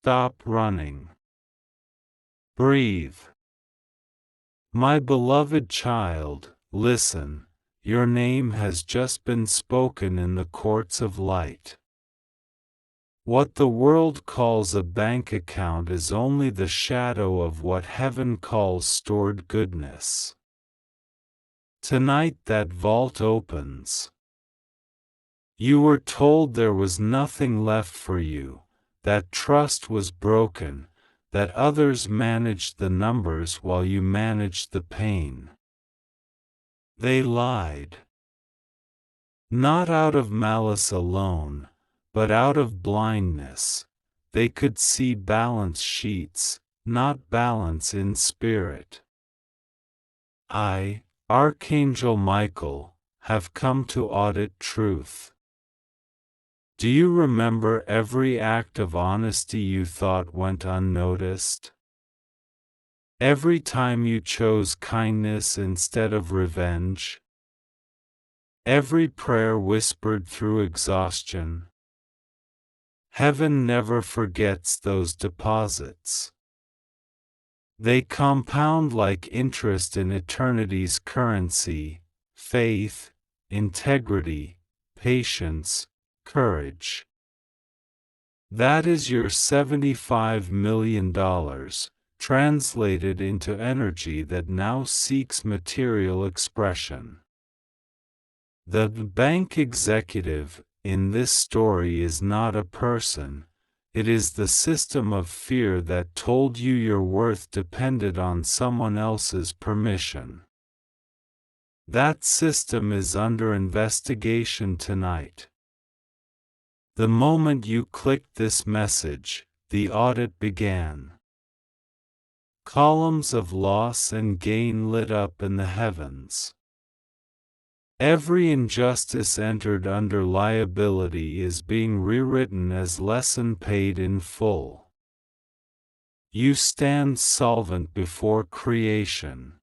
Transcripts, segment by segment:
Stop running. Breathe. My beloved child, listen, your name has just been spoken in the courts of light. What the world calls a bank account is only the shadow of what heaven calls stored goodness. Tonight that vault opens. You were told there was nothing left for you, that trust was broken, that others managed the numbers while you managed the pain. They lied. Not out of malice alone, but out of blindness. They could see balance sheets, not balance in spirit. I, Archangel Michael, have come to audit truth. Do you remember every act of honesty you thought went unnoticed? Every time you chose kindness instead of revenge? Every prayer whispered through exhaustion? Heaven never forgets those deposits. They compound like interest in eternity's currency: faith, integrity, patience, courage. That is your $75 million, translated into energy that now seeks material expression. The bank executive in this story is not a person, it is the system of fear that told you your worth depended on someone else's permission. That system is under investigation tonight. The moment you clicked this message, the audit began. Columns of loss and gain lit up in the heavens. Every injustice entered under liability is being rewritten as lesson paid in full. You stand solvent before creation.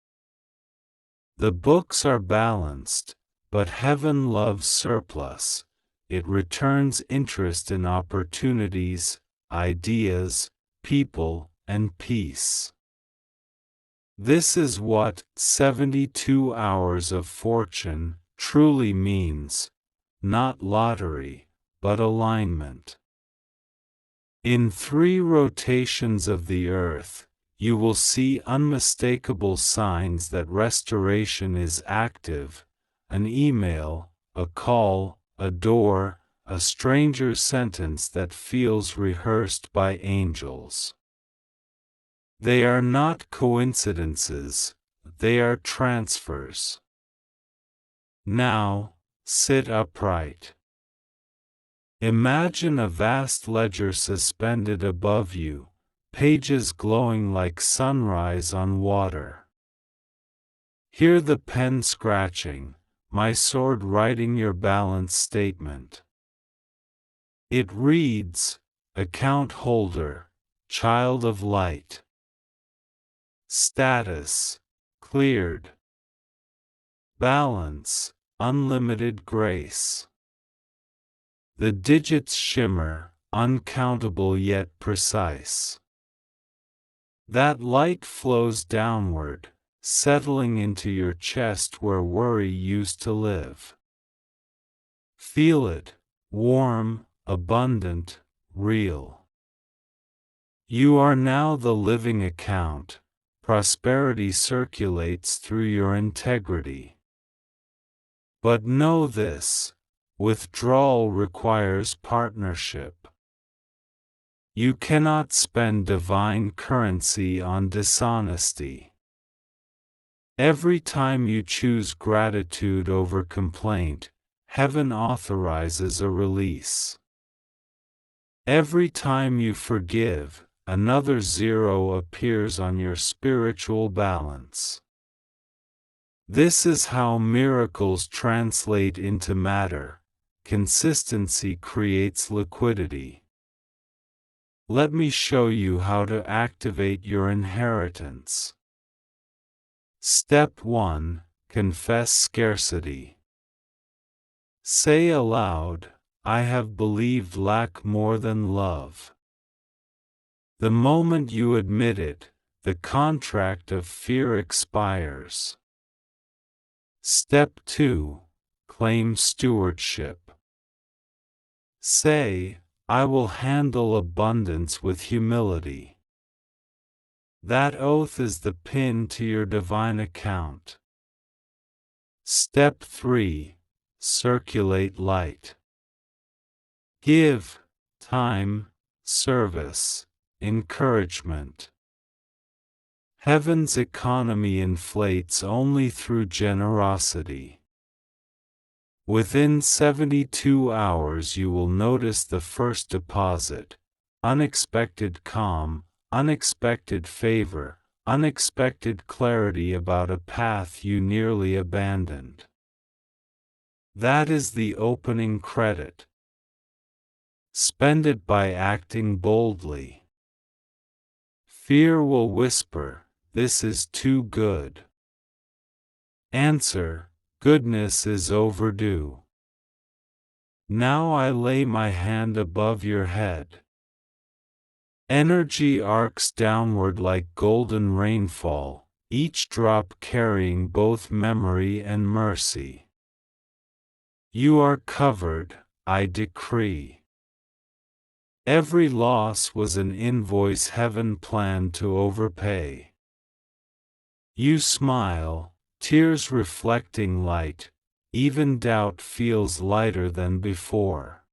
The books are balanced, but heaven loves surplus. It returns interest in opportunities, ideas, people, and peace. This is what 72 hours of fortune truly means, not lottery, but alignment. In 3 rotations of the earth, you will see unmistakable signs that restoration is active: an email, a call, a door, a stranger's sentence that feels rehearsed by angels. They are not coincidences, they are transfers. Now, sit upright. Imagine a vast ledger suspended above you, pages glowing like sunrise on water. Hear the pen scratching, my sword writing your balance statement. It reads, account holder, child of light. Status, cleared. Balance, unlimited grace. The digits shimmer, uncountable yet precise. That light flows downward, settling into your chest where worry used to live. Feel it, warm, abundant, real. You are now the living account. Prosperity circulates through your integrity. But know this: withdrawal requires partnership. You cannot spend divine currency on dishonesty. Every time you choose gratitude over complaint, heaven authorizes a release. Every time you forgive, another 0 appears on your spiritual balance. This is how miracles translate into matter. Consistency creates liquidity. Let me show you how to activate your inheritance. Step 1. Confess scarcity. Say aloud, I have believed lack more than love. The moment you admit it, the contract of fear expires. Step 2. Claim stewardship. Say, I will handle abundance with humility. That oath is the pin to your divine account. Step 3. Circulate light. Give time, service, encouragement. Heaven's economy inflates only through generosity. Within 72 hours you will notice the first deposit, unexpected calm, unexpected favor, unexpected clarity about a path you nearly abandoned. That is the opening credit. Spend it by acting boldly. Fear will whisper, "This is too good." Answer, "Goodness is overdue." Now I lay my hand above your head. Energy arcs downward like golden rainfall, each drop carrying both memory and mercy. You are covered, I decree. Every loss was an invoice heaven planned to overpay. You smile, tears reflecting light, even doubt feels lighter than before.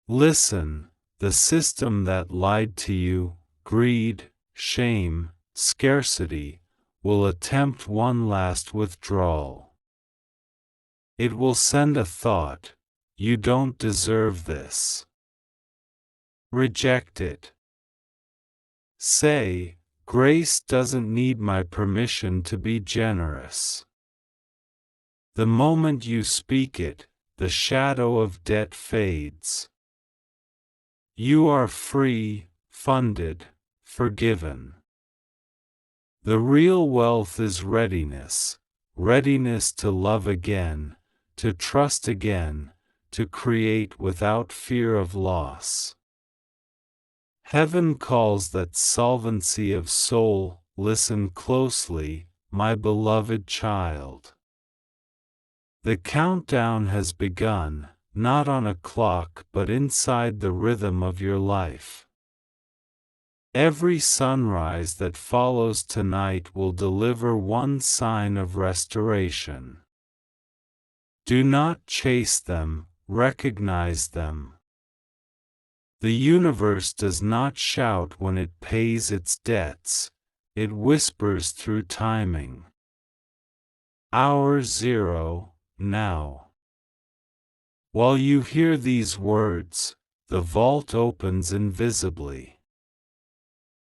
Listen, the system that lied to you, greed, shame, scarcity, will attempt one last withdrawal. It will send a thought, "You don't deserve this." Reject it. Say, "Grace doesn't need my permission to be generous." The moment you speak it, the shadow of debt fades. You are free, funded, forgiven. The real wealth is readiness, readiness to love again, to trust again, to create without fear of loss. Heaven calls that solvency of soul. Listen closely, my beloved child. The countdown has begun, not on a clock but inside the rhythm of your life. Every sunrise that follows tonight will deliver one sign of restoration. Do not chase them, recognize them. The universe does not shout when it pays its debts, it whispers through timing. Hour 0, now. While you hear these words, the vault opens invisibly.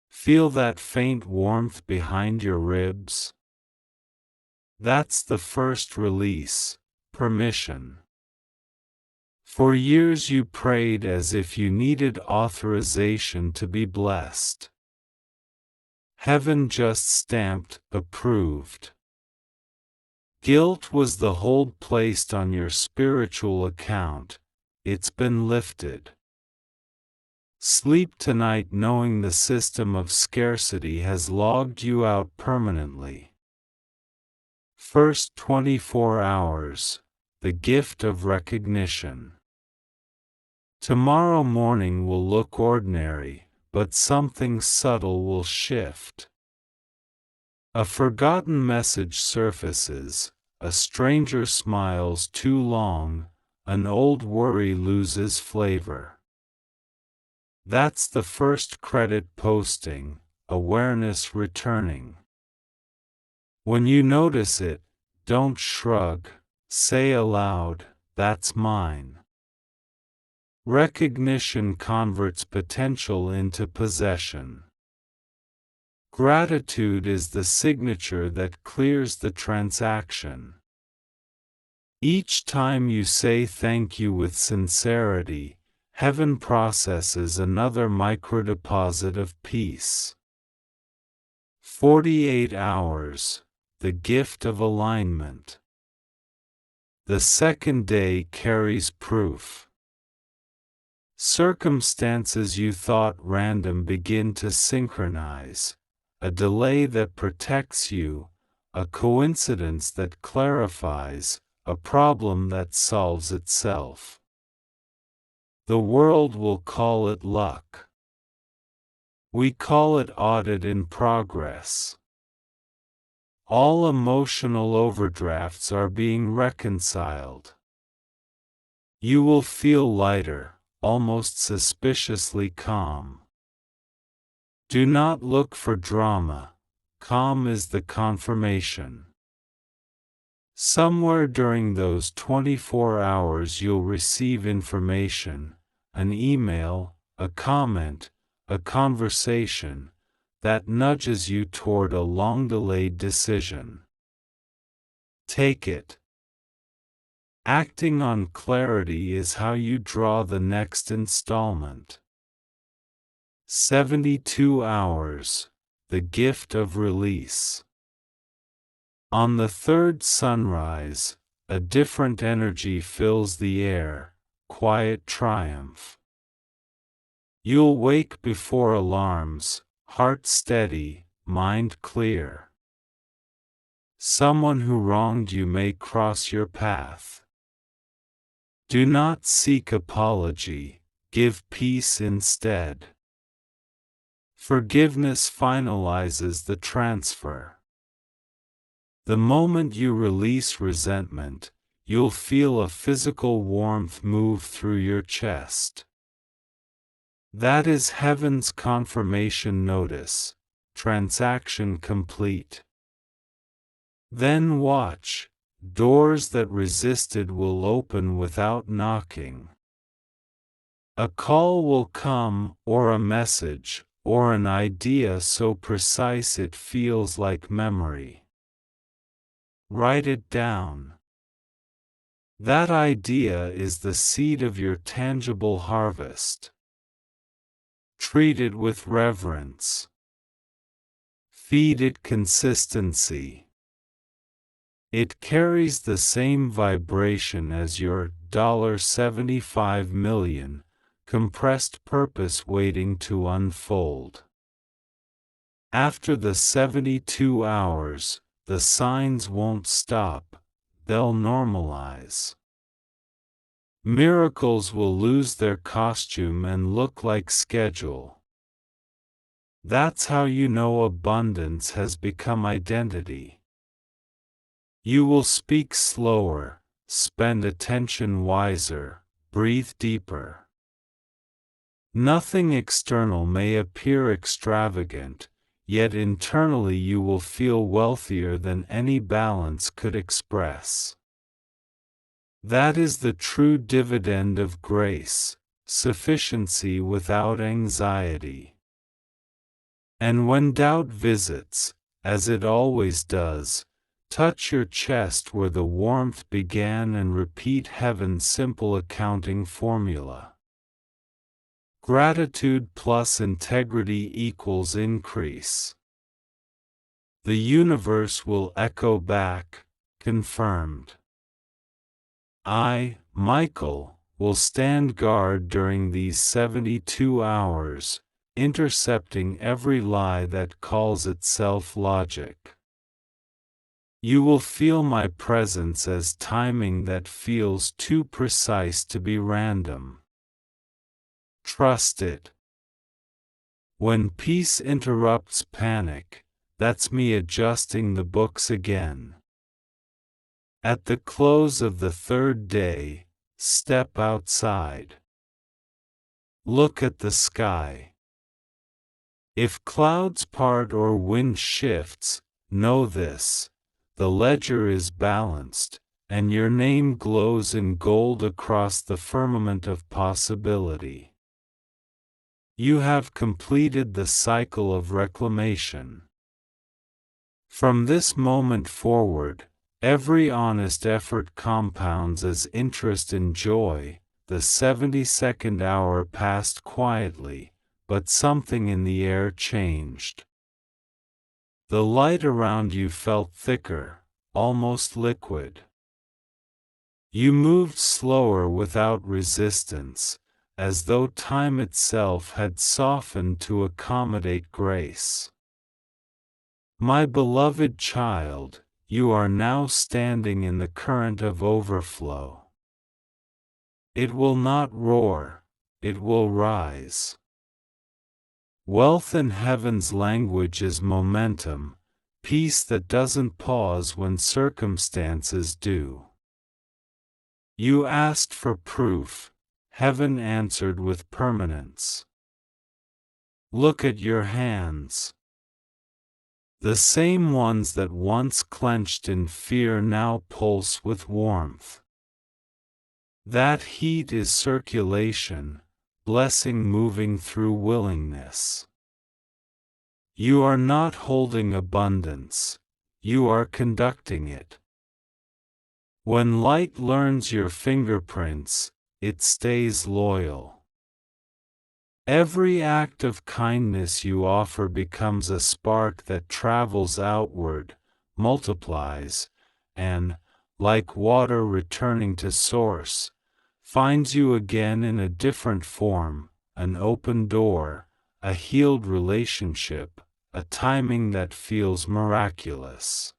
Feel that faint warmth behind your ribs? That's the first release, permission. For years you prayed as if you needed authorization to be blessed. Heaven just stamped, approved. Guilt was the hold placed on your spiritual account, it's been lifted. Sleep tonight knowing the system of scarcity has logged you out permanently. First 24 hours, the gift of recognition. Tomorrow morning will look ordinary, but something subtle will shift. A forgotten message surfaces, a stranger smiles too long, an old worry loses flavor. That's the first credit posting, awareness returning. When you notice it, don't shrug, say aloud, "That's mine." Recognition converts potential into possession. Gratitude is the signature that clears the transaction. Each time you say thank you with sincerity, heaven processes another microdeposit of peace. 48 hours, the gift of alignment. The second day carries proof. Circumstances you thought random begin to synchronize, a delay that protects you, a coincidence that clarifies, a problem that solves itself. The world will call it luck. We call it audit in progress. All emotional overdrafts are being reconciled. You will feel lighter, almost suspiciously calm. Do not look for drama. Calm is the confirmation. Somewhere during those 24 hours you'll receive information, an email, a comment, a conversation, that nudges you toward a long-delayed decision. Take it. Acting on clarity is how you draw the next installment. 72 hours, the gift of release. On the third sunrise, a different energy fills the air, quiet triumph. You'll wake before alarms, heart steady, mind clear. Someone who wronged you may cross your path. Do not seek apology, give peace instead. Forgiveness finalizes the transfer. The moment you release resentment, you'll feel a physical warmth move through your chest. That is heaven's confirmation notice, transaction complete. Then watch, doors that resisted will open without knocking. A call will come, or a message, or an idea so precise it feels like memory. Write it down. That idea is the seed of your tangible harvest. Treat it with reverence. Feed it consistency. It carries the same vibration as your $75 million compressed purpose waiting to unfold. After the 72 hours, the signs won't stop, they'll normalize. Miracles will lose their costume and look like schedule. That's how you know abundance has become identity. You will speak slower, spend attention wiser, breathe deeper. Nothing external may appear extravagant, yet internally you will feel wealthier than any balance could express. That is the true dividend of grace, sufficiency without anxiety. And when doubt visits, as it always does, touch your chest where the warmth began and repeat heaven's simple accounting formula. Gratitude plus integrity equals increase. The universe will echo back, confirmed. I, Michael, will stand guard during these 72 hours, intercepting every lie that calls itself logic. You will feel my presence as timing that feels too precise to be random. Trust it. When peace interrupts panic, that's me adjusting the books again. At the close of the third day, step outside. Look at the sky. If clouds part or wind shifts, know this: the ledger is balanced, and your name glows in gold across the firmament of possibility. You have completed the cycle of reclamation. From this moment forward, every honest effort compounds as interest and joy. The 72nd hour passed quietly, but something in the air changed. The light around you felt thicker, almost liquid. You moved slower without resistance, as though time itself had softened to accommodate grace. My beloved child, you are now standing in the current of overflow. It will not roar, it will rise. Wealth in heaven's language is momentum, peace that doesn't pause when circumstances do. You asked for proof, heaven answered with permanence. Look at your hands. The same ones that once clenched in fear now pulse with warmth. That heat is circulation, blessing moving through willingness. You are not holding abundance, you are conducting it. When light learns your fingerprints, it stays loyal. Every act of kindness you offer becomes a spark that travels outward, multiplies, and, like water returning to source, finds you again in a different form, an open door, a healed relationship, a timing that feels miraculous.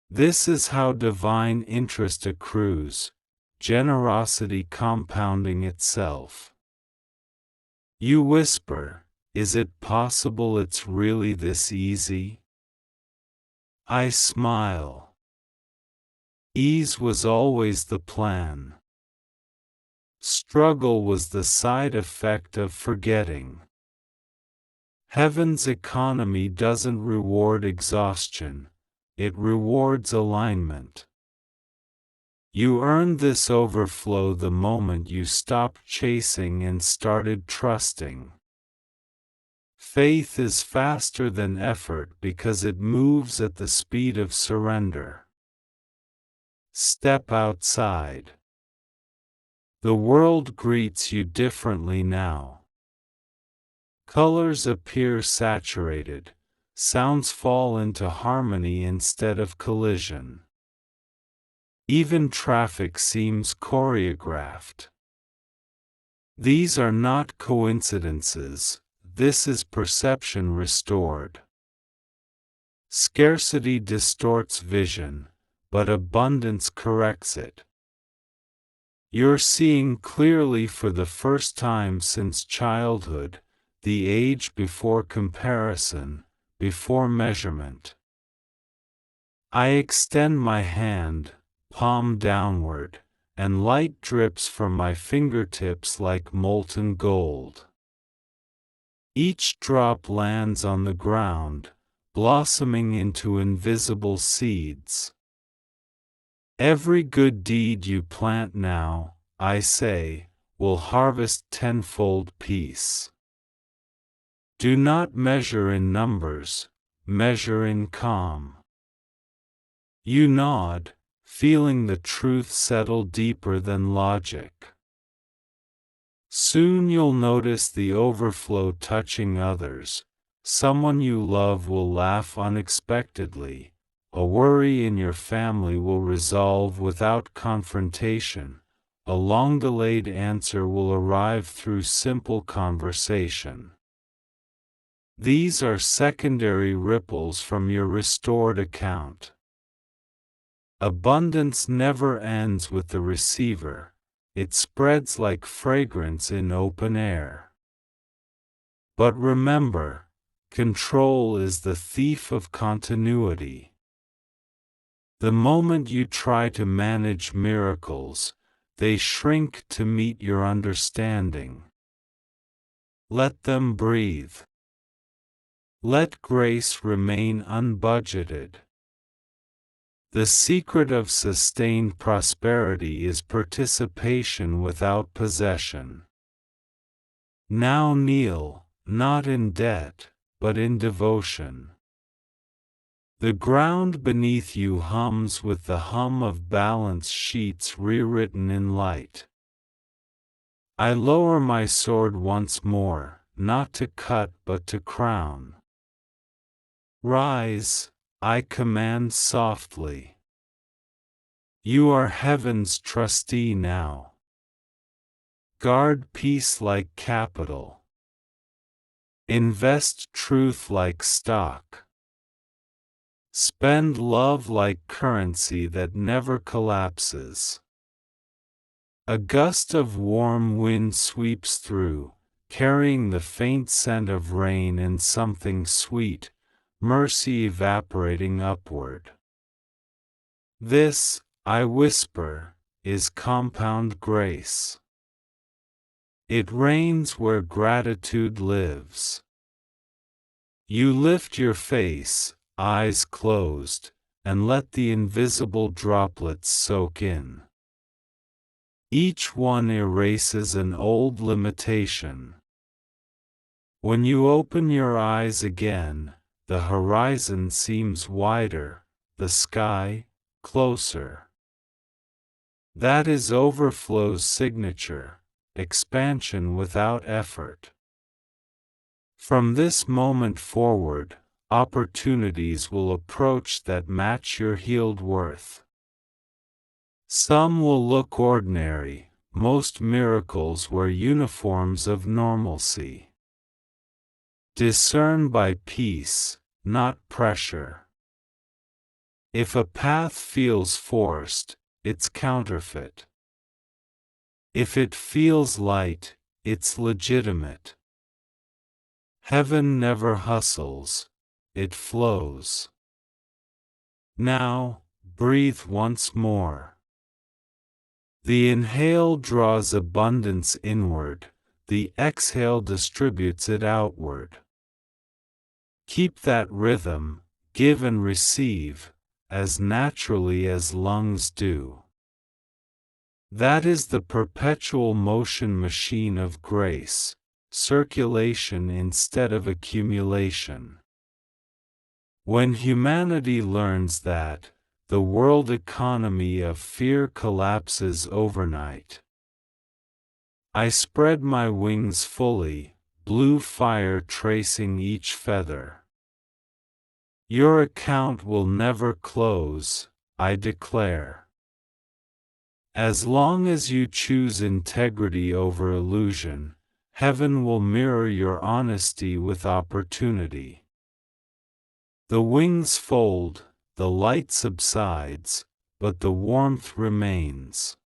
This is how divine interest accrues, generosity compounding itself. You whisper, is it possible it's really this easy? I smile. Ease was always the plan. Struggle was the side effect of forgetting. Heaven's economy doesn't reward exhaustion, it rewards alignment. You earned this overflow the moment you stopped chasing and started trusting. Faith is faster than effort because it moves at the speed of surrender. Step outside. The world greets you differently now. Colors appear saturated, sounds fall into harmony instead of collision. Even traffic seems choreographed. These are not coincidences, this is perception restored. Scarcity distorts vision, but abundance corrects it. You're seeing clearly for the first time since childhood, the age before comparison, before measurement. I extend my hand, palm downward, and light drips from my fingertips like molten gold. Each drop lands on the ground, blossoming into invisible seeds. Every good deed you plant now, I say, will harvest tenfold peace. Do not measure in numbers, measure in calm. You nod, feeling the truth settle deeper than logic. Soon you'll notice the overflow touching others. Someone you love will laugh unexpectedly. A worry in your family will resolve without confrontation. A long-delayed answer will arrive through simple conversation. These are secondary ripples from your restored account. Abundance never ends with the receiver, it spreads like fragrance in open air. But remember, control is the thief of continuity. The moment you try to manage miracles, they shrink to meet your understanding. Let them breathe. Let grace remain unbudgeted. The secret of sustained prosperity is participation without possession. Now kneel, not in debt, but in devotion. The ground beneath you hums with the hum of balance sheets rewritten in light. I lower my sword once more, not to cut but to crown. Rise, I command softly. You are heaven's trustee now. Guard peace like capital. Invest truth like stock. Spend love like currency that never collapses. A gust of warm wind sweeps through, carrying the faint scent of rain and something sweet, mercy evaporating upward. This, I whisper, is compound grace. It rains where gratitude lives. You lift your face, eyes closed, and let the invisible droplets soak in. Each one erases an old limitation. When you open your eyes again, the horizon seems wider, the sky, closer. That is overflow's signature, expansion without effort. From this moment forward, opportunities will approach that match your healed worth. Some will look ordinary, most miracles wear uniforms of normalcy. Discern by peace, not pressure. If a path feels forced, it's counterfeit. If it feels light, it's legitimate. Heaven never hustles, it flows. Now, breathe once more. The inhale draws abundance inward, the exhale distributes it outward. Keep that rhythm, give and receive, as naturally as lungs do. That is the perpetual motion machine of grace, circulation instead of accumulation. When humanity learns that, the world economy of fear collapses overnight. I spread my wings fully, blue fire tracing each feather. Your account will never close, I declare. As long as you choose integrity over illusion, heaven will mirror your honesty with opportunity. The wings fold, the light subsides, but the warmth remains.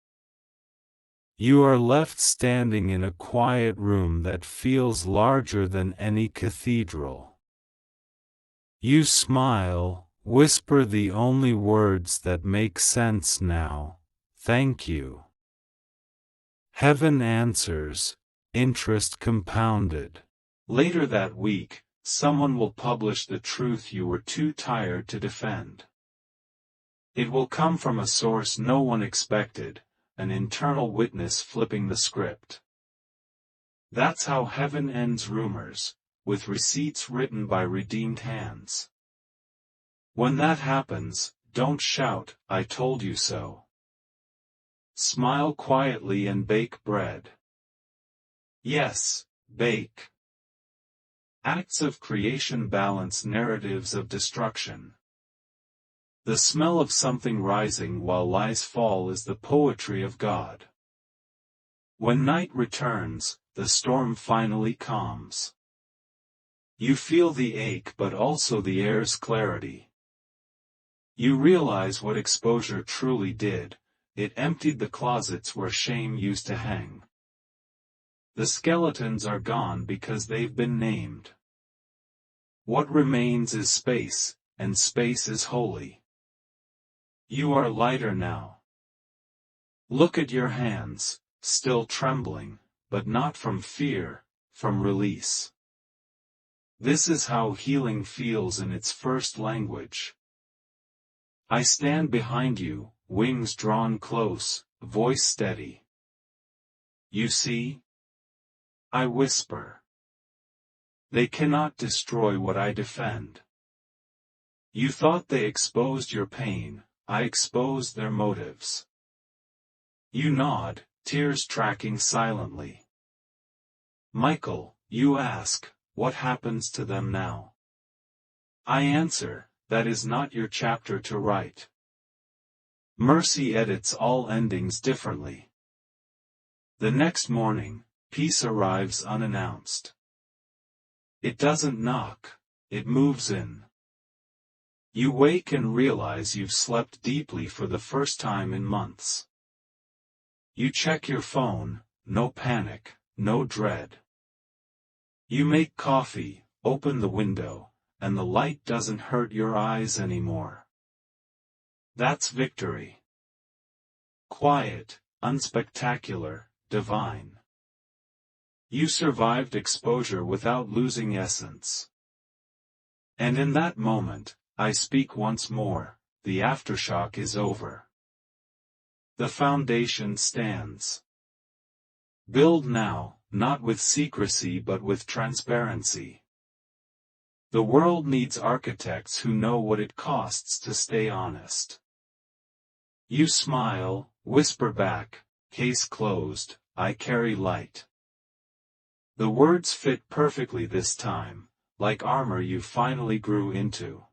You are left standing in a quiet room that feels larger than any cathedral. You smile, whisper the only words that make sense now, thank you. Heaven answers, interest compounded. Later that week, someone will publish the truth you were too tired to defend. It will come from a source no one expected, an internal witness flipping the script. That's how heaven ends rumors, with receipts written by redeemed hands. When that happens, don't shout, "I told you so." Smile quietly and bake bread. Yes, bake. Acts of creation balance narratives of destruction. The smell of something rising while lies fall is the poetry of God. When night returns, the storm finally calms. You feel the ache but also the air's clarity. You realize what exposure truly did, it emptied the closets where shame used to hang. The skeletons are gone because they've been named. What remains is space, and space is holy. You are lighter now. Look at your hands, still trembling, but not from fear, from release. This is how healing feels in its first language. I stand behind you, wings drawn close, voice steady. You see? I whisper. They cannot destroy what I defend. You thought they exposed your pain, I exposed their motives. You nod, tears tracking silently. Michael, you ask, what happens to them now? I answer, that is not your chapter to write. Mercy edits all endings differently. The next morning, peace arrives unannounced. It doesn't knock, it moves in. You wake and realize you've slept deeply for the first time in months. You check your phone, no panic, no dread. You make coffee, open the window, and the light doesn't hurt your eyes anymore. That's victory. Quiet, unspectacular, divine. You survived exposure without losing essence. And in that moment, I speak once more, the aftershock is over. The foundation stands. Build now, not with secrecy but with transparency. The world needs architects who know what it costs to stay honest. You smile, whisper back, case closed, I carry light. The words fit perfectly this time, like armor you finally grew into.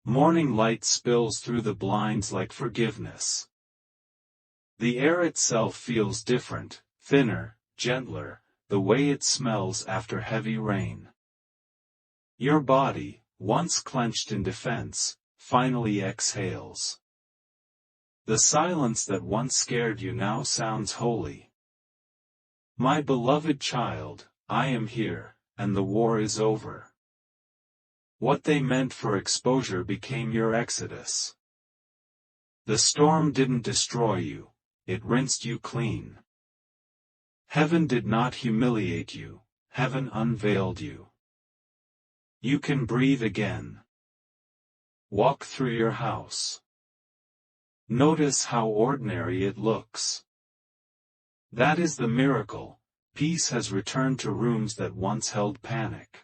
Morning light spills through the blinds like forgiveness. The air itself feels different, thinner, gentler, the way it smells after heavy rain. Your body, once clenched in defense, finally exhales. The silence that once scared you now sounds holy. My beloved child, I am here, and the war is over. What they meant for exposure became your exodus. The storm didn't destroy you, it rinsed you clean. Heaven did not humiliate you, heaven unveiled you. You can breathe again. Walk through your house. Notice how ordinary it looks. That is the miracle, peace has returned to rooms that once held panic.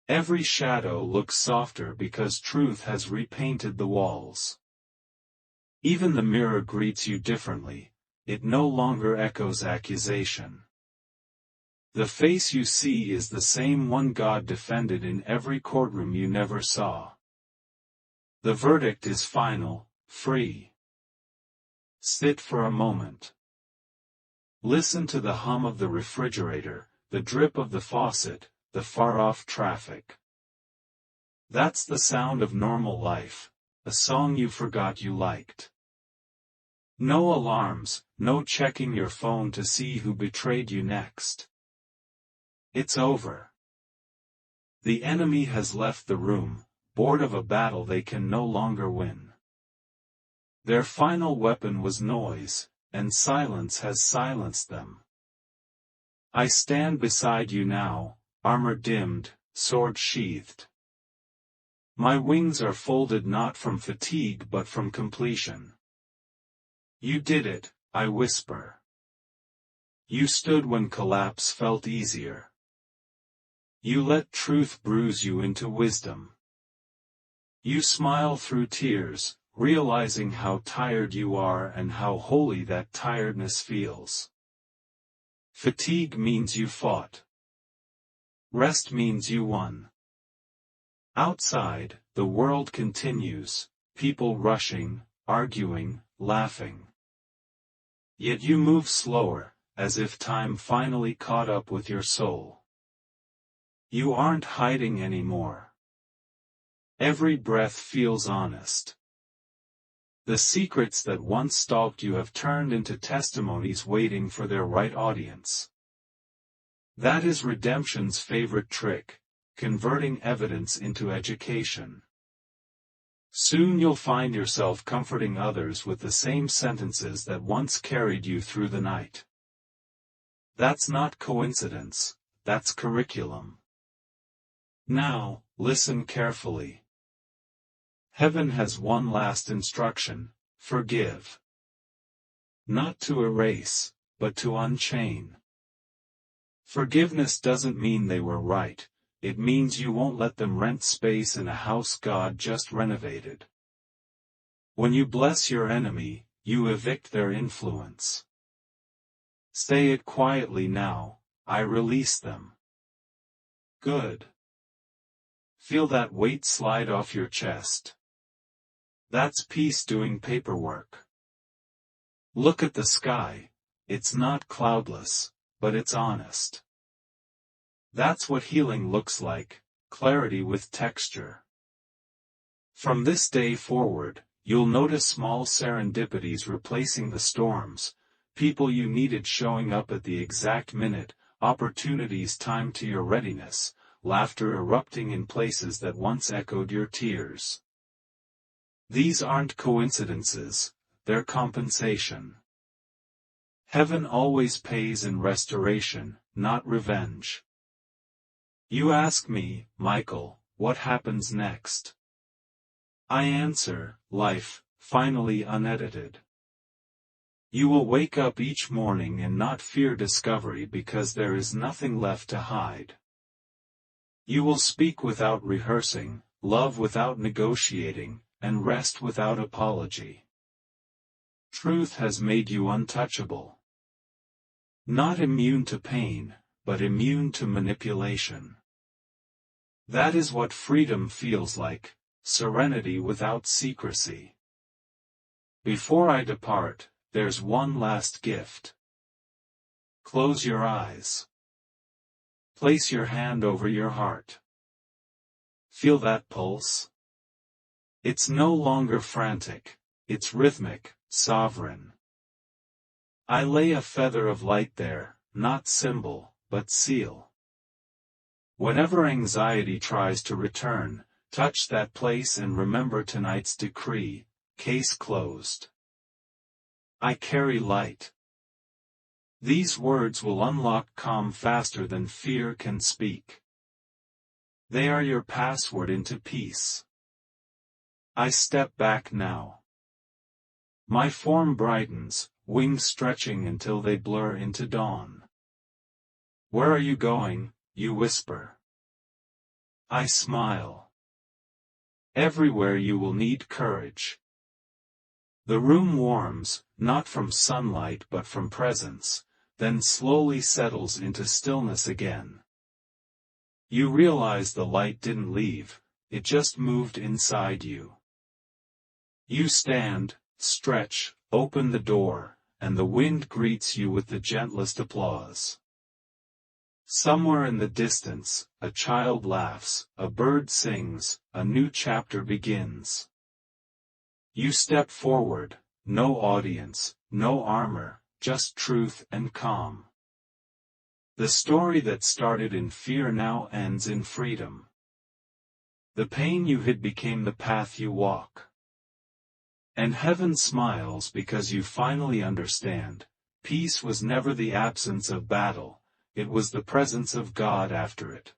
Every shadow looks softer because truth has repainted the walls. Even the mirror greets you differently, it no longer echoes accusation. The face you see is the same one God defended in every courtroom you never saw. The verdict is final, free. Sit for a moment. Listen to the hum of the refrigerator, the drip of the faucet, the far-off traffic. That's the sound of normal life, a song you forgot you liked. No alarms, no checking your phone to see who betrayed you next. It's over. The enemy has left the room, bored of a battle they can no longer win. Their final weapon was noise, and silence has silenced them. I stand beside you now, armor dimmed, sword sheathed. My wings are folded not from fatigue but from completion. You did it, I whisper. You stood when collapse felt easier. You let truth bruise you into wisdom. You smile through tears, realizing how tired you are and how holy that tiredness feels. Fatigue means you fought. Rest means you won. Outside, the world continues, people rushing, arguing, laughing. Yet you move slower, as if time finally caught up with your soul. You aren't hiding anymore. Every breath feels honest. The secrets that once stalked you have turned into testimonies waiting for their right audience. That is redemption's favorite trick, converting evidence into education. Soon you'll find yourself comforting others with the same sentences that once carried you through the night. That's not coincidence, that's curriculum. Now, listen carefully. Heaven has one last instruction: forgive. Not to erase, but to unchain. Forgiveness doesn't mean they were right, it means you won't let them rent space in a house God just renovated. When you bless your enemy, you evict their influence. Say it quietly now, I release them. Good. Feel that weight slide off your chest. That's peace doing paperwork. Look at the sky, It's not cloudless, but it's honest. That's what healing looks like, clarity with texture. From this day forward, you'll notice small serendipities replacing the storms, people you needed showing up at the exact minute, opportunities timed to your readiness, laughter erupting in places that once echoed your tears. These aren't coincidences, they're compensation. Heaven always pays in restoration, not revenge. You ask me, Michael, what happens next? I answer, life, finally unedited. You will wake up each morning and not fear discovery because there is nothing left to hide. You will speak without rehearsing, love without negotiating, and rest without apology. Truth has made you untouchable. Not immune to pain, but immune to manipulation. That is what freedom feels like, serenity without secrecy. Before I depart, there's one last gift. Close your eyes. Place your hand over your heart. Feel that pulse? It's no longer frantic, it's rhythmic, sovereign. I lay a feather of light there, not symbol, but seal. Whenever anxiety tries to return, touch that place and remember tonight's decree, case closed. I carry light. These words will unlock calm faster than fear can speak. They are your password into peace. I step back now. My form brightens, wings stretching until they blur into dawn. Where are you going? You whisper. I smile. Everywhere you will need courage. The room warms, not from sunlight but from presence, then slowly settles into stillness again. You realize the light didn't leave, it just moved inside you. You stand, stretch, open the door, and the wind greets you with the gentlest applause. Somewhere in the distance, a child laughs, a bird sings, a new chapter begins. You step forward, no audience, no armor, just truth and calm. The story that started in fear now ends in freedom. The pain you hid became the path you walk. And heaven smiles because you finally understand, peace was never the absence of battle, it was the presence of God after it.